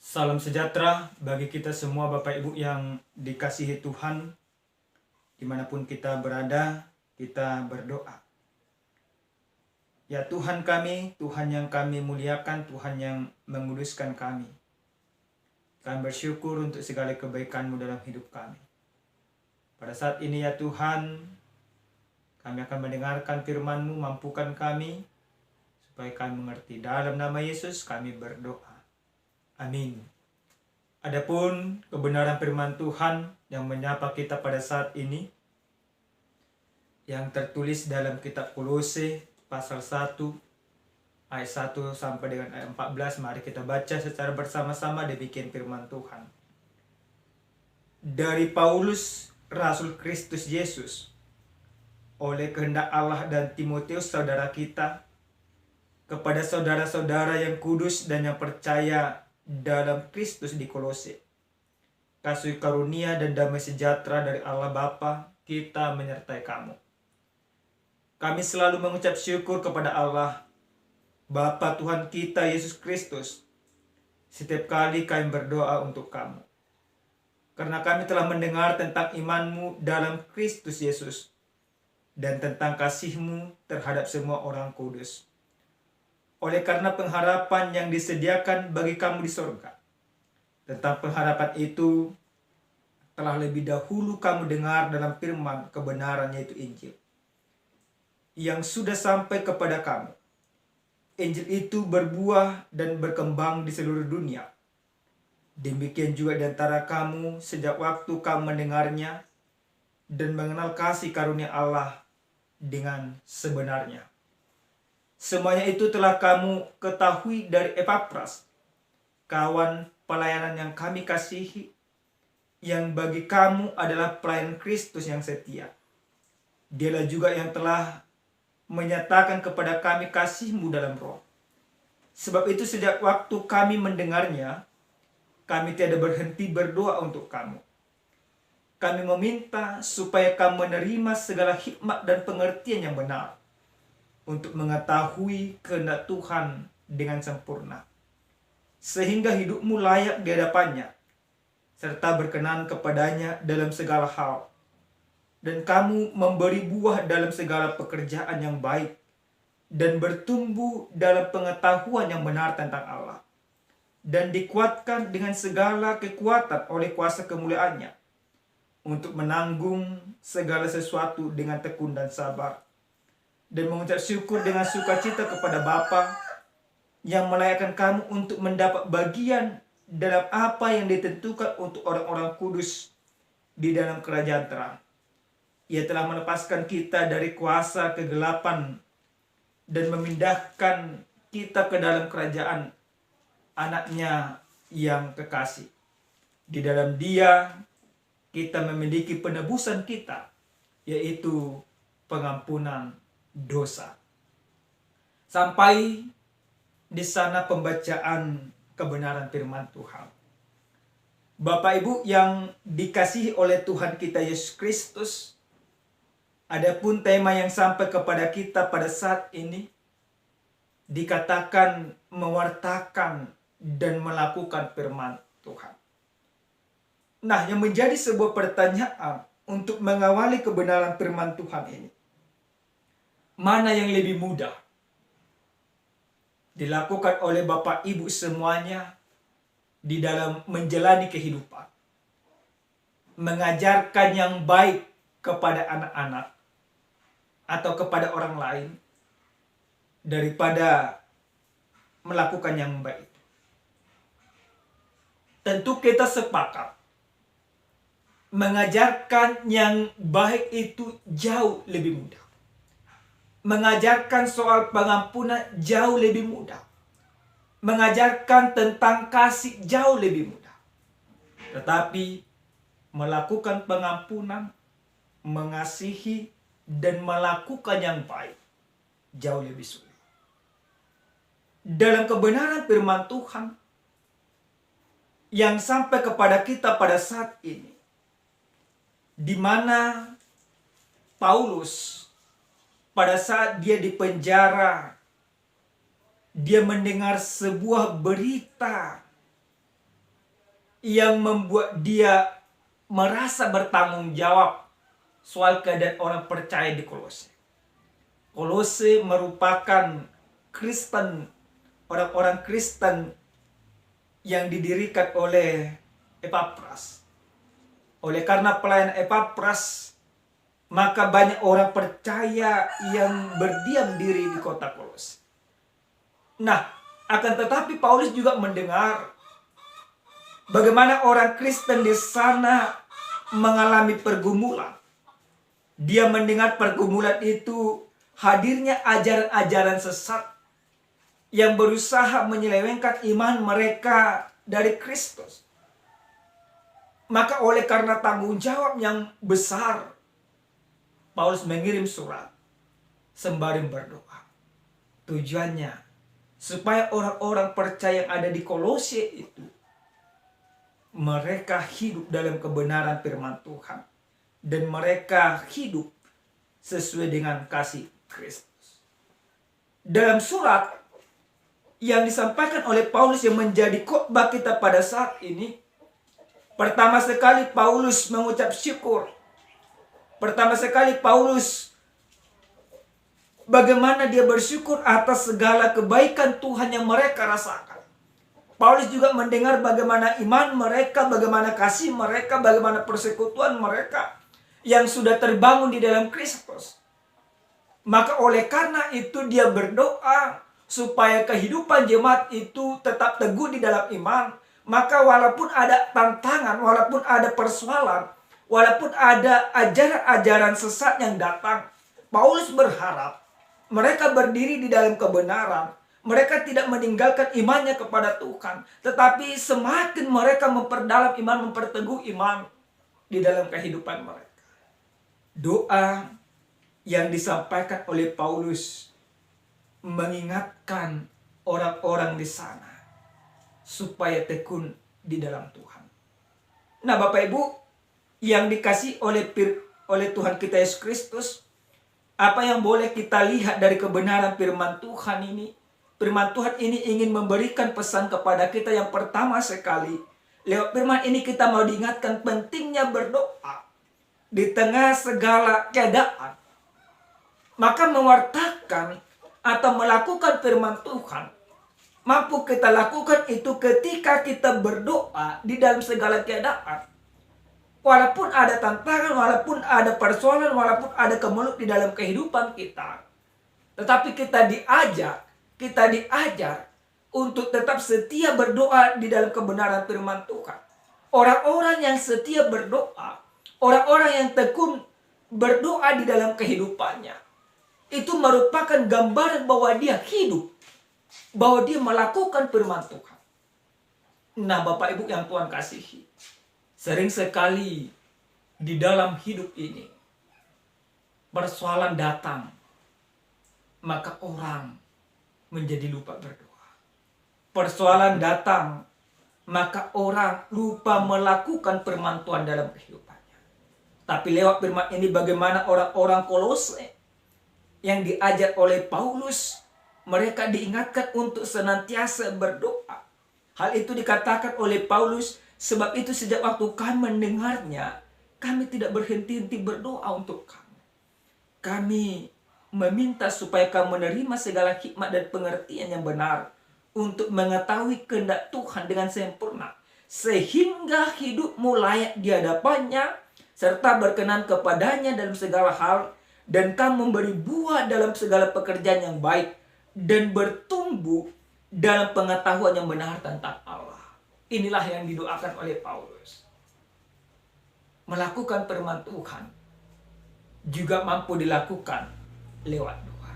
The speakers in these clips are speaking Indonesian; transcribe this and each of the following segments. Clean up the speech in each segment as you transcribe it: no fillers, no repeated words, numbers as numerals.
Salam sejahtera bagi kita semua Bapak Ibu yang dikasihi Tuhan. Dimanapun kita berada, kita berdoa. Ya Tuhan kami, Tuhan yang kami muliakan, Tuhan yang menguduskan kami. Kami bersyukur untuk segala kebaikan-Mu dalam hidup kami. Pada saat ini ya Tuhan, kami akan mendengarkan firman-Mu, mampukan kami, supaya kami mengerti. Dalam nama Yesus kami berdoa. Amin. Adapun kebenaran firman Tuhan yang menyapa kita pada saat ini, yang tertulis dalam kitab Kolose pasal 1 ayat 1 sampai dengan ayat 14. Mari kita baca secara bersama-sama demikian firman Tuhan. Dari Paulus, Rasul Kristus Yesus, oleh kehendak Allah dan Timotius saudara kita, kepada saudara-saudara yang kudus dan yang percaya dalam Kristus di Kolose. Kasih karunia dan damai sejahtera dari Allah Bapa kita menyertai kamu. Kami selalu mengucap syukur kepada Allah Bapa Tuhan kita Yesus Kristus setiap kali kami berdoa untuk kamu. Karena kami telah mendengar tentang iman-Mu dalam Kristus Yesus dan tentang kasih-Mu terhadap semua orang kudus. Oleh karena pengharapan yang disediakan bagi kamu di sorga. Tentang pengharapan itu telah lebih dahulu kamu dengar dalam firman kebenaran, yaitu Injil, yang sudah sampai kepada kamu. Injil itu berbuah dan berkembang di seluruh dunia. Demikian juga di antara kamu sejak waktu kamu mendengarnya dan mengenal kasih karunia Allah dengan sebenarnya. Semuanya itu telah kamu ketahui dari Epapras, kawan pelayanan yang kami kasihi, yang bagi kamu adalah pelayan Kristus yang setia. Dialah juga yang telah menyatakan kepada kami kasih-Mu dalam roh. Sebab itu sejak waktu kami mendengarnya, kami tiada berhenti berdoa untuk kamu. Kami meminta supaya kamu menerima segala hikmat dan pengertian yang benar, untuk mengetahui kehendak Tuhan dengan sempurna, sehingga hidupmu layak di hadapannya, serta berkenan kepadanya dalam segala hal, dan kamu memberi buah dalam segala pekerjaan yang baik, dan bertumbuh dalam pengetahuan yang benar tentang Allah, dan dikuatkan dengan segala kekuatan oleh kuasa kemuliaannya, untuk menanggung segala sesuatu dengan tekun dan sabar, dan mengucap syukur dengan sukacita kepada Bapa yang melayakkan kamu untuk mendapat bagian dalam apa yang ditentukan untuk orang-orang kudus di dalam kerajaan terang. Ia telah melepaskan kita dari kuasa kegelapan dan memindahkan kita ke dalam kerajaan Anaknya yang kekasih. Di dalam Dia kita memiliki penebusan kita, yaitu pengampunan dosa. Sampai di sana pembacaan kebenaran firman Tuhan. Bapak Ibu yang dikasihi oleh Tuhan kita Yesus Kristus, adapun tema yang sampai kepada kita pada saat ini dikatakan mewartakan dan melakukan firman Tuhan. Nah, yang menjadi sebuah pertanyaan untuk mengawali kebenaran firman Tuhan ini, mana yang lebih mudah dilakukan oleh Bapak Ibu semuanya di dalam menjalani kehidupan? Mengajarkan yang baik kepada anak-anak atau kepada orang lain, daripada melakukan yang baik? Tentu kita sepakat, mengajarkan yang baik itu jauh lebih mudah. Mengajarkan soal pengampunan jauh lebih mudah. Mengajarkan tentang kasih jauh lebih mudah. Tetapi melakukan pengampunan, mengasihi, dan melakukan yang baik jauh lebih sulit. Dalam kebenaran firman Tuhan yang sampai kepada kita pada saat ini, di mana Paulus pada saat dia di penjara, dia mendengar sebuah berita yang membuat dia merasa bertanggung jawab soal keadaan orang percaya di Kolose. Kolose merupakan Kristen, orang-orang Kristen yang didirikan oleh Epapras. Oleh karena pelayanan Epapras, maka banyak orang percaya yang berdiam diri di kota Kolose. Nah, akan tetapi Paulus juga mendengar bagaimana orang Kristen di sana mengalami pergumulan. Dia mendengar pergumulan itu hadirnya ajaran-ajaran sesat yang berusaha menyelewengkan iman mereka dari Kristus. Maka oleh karena tanggung jawab yang besar, Paulus mengirim surat sembari berdoa. Tujuannya supaya orang-orang percaya yang ada di Kolose itu, mereka hidup dalam kebenaran firman Tuhan. Dan mereka hidup sesuai dengan kasih Kristus. Dalam surat yang disampaikan oleh Paulus yang menjadi khotbah kita pada saat ini, pertama sekali Paulus mengucap syukur. Pertama sekali Paulus bagaimana dia bersyukur atas segala kebaikan Tuhan yang mereka rasakan. Paulus juga mendengar bagaimana iman mereka, bagaimana kasih mereka, bagaimana persekutuan mereka yang sudah terbangun di dalam Kristus. Maka oleh karena itu dia berdoa supaya kehidupan jemaat itu tetap teguh di dalam iman. Maka walaupun ada tantangan, walaupun ada persoalan, walaupun ada ajaran-ajaran sesat yang datang, Paulus berharap mereka berdiri di dalam kebenaran. Mereka tidak meninggalkan imannya kepada Tuhan, tetapi semakin mereka memperdalam iman, memperteguh iman di dalam kehidupan mereka. Doa yang disampaikan oleh Paulus mengingatkan orang-orang di sana supaya tekun di dalam Tuhan. Nah, Bapak Ibu yang dikasih oleh Tuhan kita Yesus Kristus, apa yang boleh kita lihat dari kebenaran firman Tuhan ini? Firman Tuhan ini ingin memberikan pesan kepada kita yang pertama sekali. Lewat firman ini kita mau diingatkan pentingnya berdoa di tengah segala keadaan. Maka mewartakan atau melakukan firman Tuhan, mampu kita lakukan itu ketika kita berdoa di dalam segala keadaan. Walaupun ada tantangan, walaupun ada persoalan, walaupun ada kemelut di dalam kehidupan kita, tetapi kita diajar untuk tetap setia berdoa di dalam kebenaran firman Tuhan. Orang-orang yang setia berdoa, orang-orang yang tekun berdoa di dalam kehidupannya, itu merupakan gambaran bahwa dia hidup, bahwa dia melakukan firman Tuhan. Nah, Bapak Ibu yang Tuhan kasihi, sering sekali di dalam hidup ini persoalan datang, maka orang menjadi lupa berdoa. Persoalan datang, maka orang lupa melakukan firman Tuhan dalam kehidupannya. Tapi lewat firman ini bagaimana orang-orang Kolose yang diajar oleh Paulus, mereka diingatkan untuk senantiasa berdoa. Hal itu dikatakan oleh Paulus, sebab itu sejak waktu kami mendengarnya, kami tidak berhenti-henti berdoa untuk kamu. Kami meminta supaya kamu menerima segala hikmat dan pengertian yang benar untuk mengetahui kehendak Tuhan dengan sempurna, sehingga hidupmu layak di hadapannya serta berkenan kepadanya dalam segala hal, dan kamu memberi buah dalam segala pekerjaan yang baik dan bertumbuh dalam pengetahuan yang benar tentang Allah. Inilah yang didoakan oleh Paulus. Melakukan firman Tuhan juga mampu dilakukan lewat doa.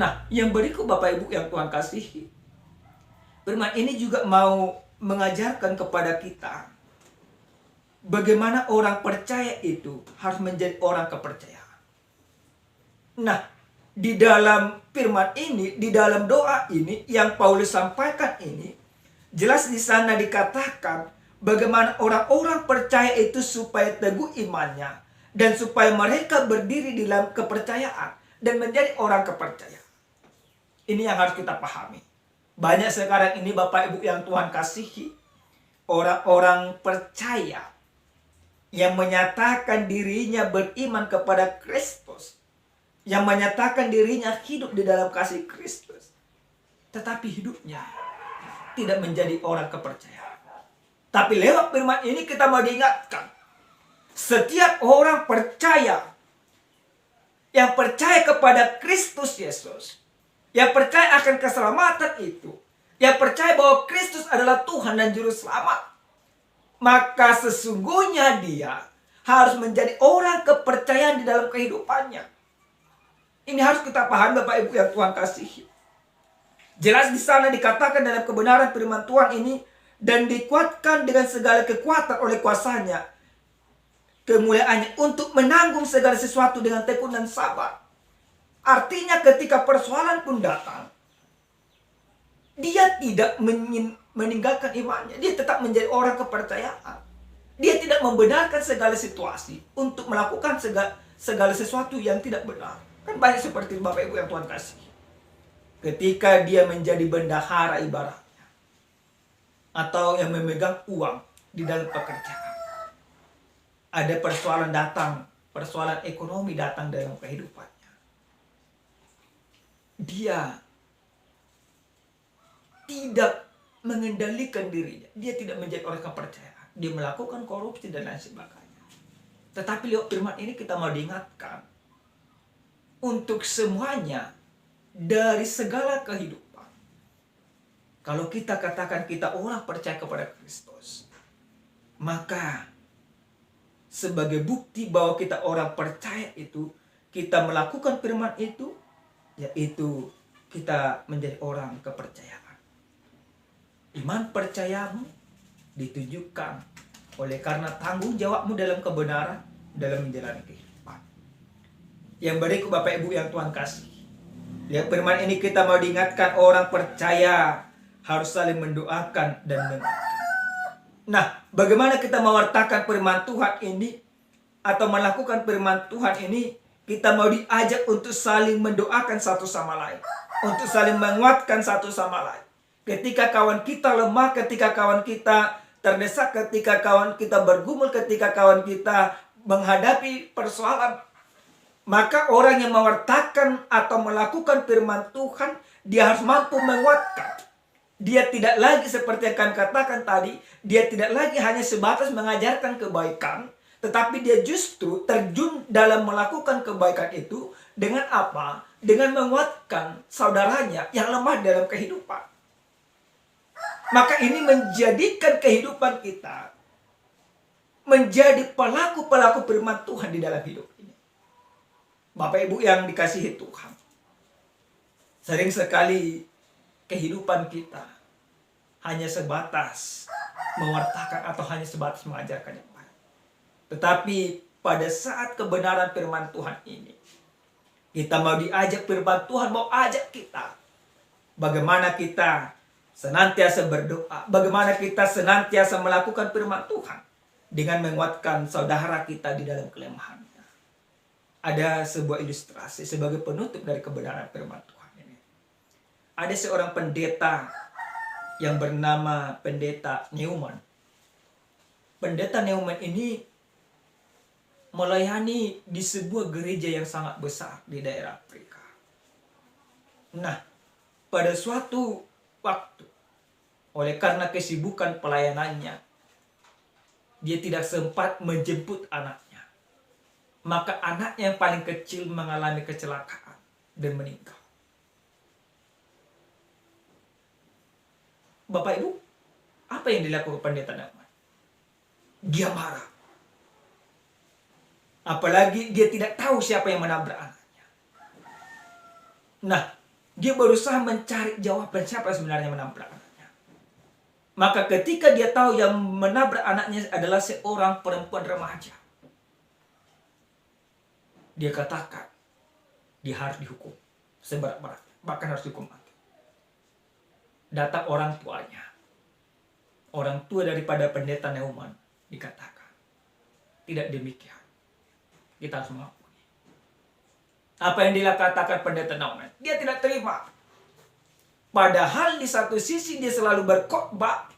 Nah, yang berikut Bapak Ibu yang Tuhan kasihi, firman ini juga mau mengajarkan kepada kita bagaimana orang percaya itu harus menjadi orang kepercayaan. Nah, di dalam firman ini, di dalam doa ini yang Paulus sampaikan ini, jelas di sana dikatakan bagaimana orang-orang percaya itu supaya teguh imannya dan supaya mereka berdiri di dalam kepercayaan dan menjadi orang kepercayaan. Ini yang harus kita pahami. Banyak sekarang ini Bapak Ibu yang Tuhan kasihi, orang-orang percaya yang menyatakan dirinya beriman kepada Kristus, yang menyatakan dirinya hidup di dalam kasih Kristus, tetapi hidupnya tidak menjadi orang kepercayaan. Tapi lewat firman ini kita mau diingatkan, setiap orang percaya yang percaya kepada Kristus Yesus, yang percaya akan keselamatan itu, yang percaya bahwa Kristus adalah Tuhan dan Juru Selamat, maka sesungguhnya dia harus menjadi orang kepercayaan di dalam kehidupannya. Ini harus kita pahami Bapak Ibu yang Tuhan kasihi. Jelas di sana dikatakan dalam kebenaran firman Tuhan ini, dan dikuatkan dengan segala kekuatan oleh kuasanya, kemuliaannya, untuk menanggung segala sesuatu dengan tekun dan sabar. Artinya ketika persoalan pun datang, dia tidak meninggalkan imannya. Dia tetap menjadi orang kepercayaan. Dia tidak membenarkan segala situasi untuk melakukan segala sesuatu yang tidak benar. Kan banyak seperti Bapak Ibu yang Tuhan kasih. Ketika dia menjadi bendahara ibaratnya, atau yang memegang uang di dalam pekerjaan, ada persoalan datang, persoalan ekonomi datang dalam kehidupannya, dia tidak mengendalikan dirinya. Dia tidak menjadi orang kepercayaan. Dia melakukan korupsi dan lain sebagainya. Tetapi lewat firman ini kita mau diingatkan, untuk semuanya, dari segala kehidupan, kalau kita katakan kita orang percaya kepada Kristus, maka sebagai bukti bahwa kita orang percaya itu, kita melakukan firman itu, yaitu kita menjadi orang kepercayaan. Iman percayamu ditunjukkan oleh karena tanggung jawabmu dalam kebenaran, dalam menjalani kehidupan. Yang berikut Bapak Ibu yang Tuhan kasih, lihat firman ini kita mau diingatkan, orang percaya harus saling mendoakan dan mengingatkan. Nah, bagaimana kita mewartakan firman Tuhan ini atau melakukan firman Tuhan ini? Kita mau diajak untuk saling mendoakan satu sama lain, untuk saling menguatkan satu sama lain. Ketika kawan kita lemah, ketika kawan kita terdesak, ketika kawan kita bergumul, ketika kawan kita menghadapi persoalan, maka orang yang mewartakan atau melakukan firman Tuhan, dia harus mampu menguatkan. Dia tidak lagi seperti yang kami katakan tadi, dia tidak lagi hanya sebatas mengajarkan kebaikan, tetapi dia justru terjun dalam melakukan kebaikan itu dengan apa? Dengan menguatkan saudaranya yang lemah dalam kehidupan. Maka ini menjadikan kehidupan kita menjadi pelaku-pelaku firman Tuhan di dalam hidup ini. Bapak Ibu yang dikasihi Tuhan, sering sekali kehidupan kita hanya sebatas mewartakan atau hanya sebatas mengajarkan yang baik. Tetapi pada saat kebenaran firman Tuhan ini, kita mau diajak, firman Tuhan mau ajak kita, bagaimana kita senantiasa berdoa, bagaimana kita senantiasa melakukan firman Tuhan dengan menguatkan saudara kita di dalam kelemahannya. Ada sebuah ilustrasi sebagai penutup dari kebenaran firman Tuhan ini. Ada seorang pendeta yang bernama Pendeta Neumann. Pendeta Neumann ini melayani di sebuah gereja yang sangat besar di daerah Afrika. Nah, pada suatu waktu, oleh karena kesibukan pelayanannya, dia tidak sempat menjemput anaknya. Maka anaknya yang paling kecil mengalami kecelakaan dan meninggal. Bapak Ibu, apa yang dilakukan pendeta Neumann? Dia marah. Apalagi dia tidak tahu siapa yang menabrak anaknya. Nah, dia berusaha mencari jawaban siapa sebenarnya menabrak anaknya. Maka ketika dia tahu yang menabrak anaknya adalah seorang perempuan remaja, dia katakan dia harus dihukum seberat-beratnya, bahkan harus dihukum mati. Datang orang tuanya, orang tua daripada pendeta Neumann, dikatakan tidak demikian, kita harus mengakui. Apa yang dikatakan pendeta Neumann, dia tidak terima. Padahal di satu sisi dia selalu berkhotbah,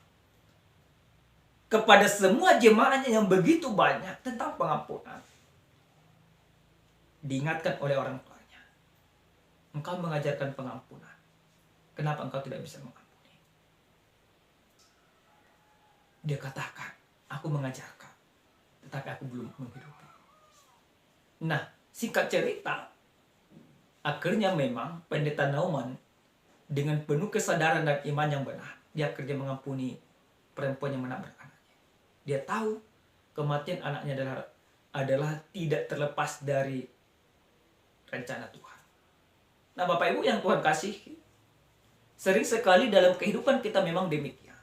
kepada semua jemaahnya yang begitu banyak tentang pengampunan. Diingatkan oleh orang tuanya, engkau mengajarkan pengampunan, kenapa engkau tidak bisa mengampuni? Dia katakan, aku mengajarkan, tetapi aku belum menghidupi. Nah, singkat cerita, akhirnya memang pendeta Nauman dengan penuh kesadaran dan iman yang benar, dia kerja mengampuni perempuan yang menabrak anaknya. Dia tahu kematian anaknya adalah tidak terlepas dari rencana Tuhan. Nah, Bapak Ibu yang Tuhan kasihi, sering sekali dalam kehidupan kita memang demikian.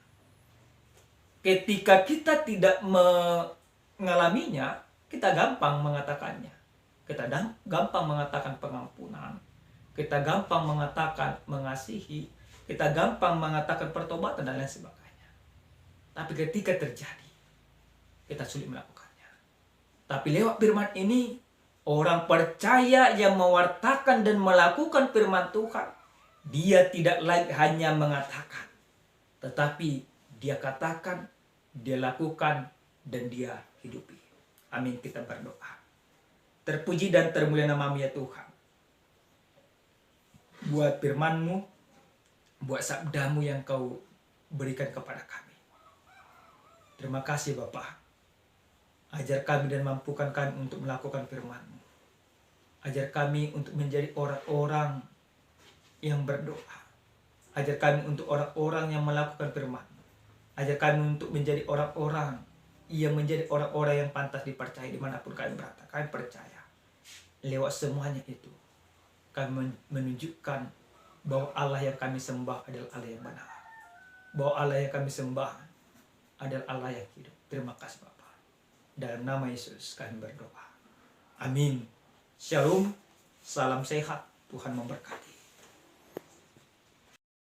Ketika kita tidak mengalaminya, kita gampang mengatakannya. Kita gampang mengatakan pengampunan. Kita gampang mengatakan mengasihi. Kita gampang mengatakan pertobatan dan lain sebagainya. Tapi ketika terjadi, kita sulit melakukannya. Tapi lewat firman ini, orang percaya yang mewartakan dan melakukan firman Tuhan, dia tidak lagi hanya mengatakan, tetapi dia katakan, dia lakukan, dan dia hidupi. Amin, kita berdoa. Terpuji dan termulia nama-Mu ya Tuhan. Buat firman-Mu, buat sabda-Mu yang Kau berikan kepada kami. Terima kasih Bapa. Ajar kami dan mampukan kami untuk melakukan firman-Mu. Ajar kami untuk menjadi orang-orang yang berdoa. Ajar kami untuk orang-orang yang melakukan firman-Mu. Ajar kami untuk menjadi orang-orang yang menjadi orang-orang yang pantas dipercaya dimanapun kami berada. Kami percaya. Lewat semuanya itu, kami menunjukkan bahwa Allah yang kami sembah adalah Allah yang benar. Bahwa Allah yang kami sembah adalah Allah yang hidup. Terima kasih Bapa. Dalam nama Yesus kami berdoa. Amin. Shalom. Salam sehat. Tuhan memberkati.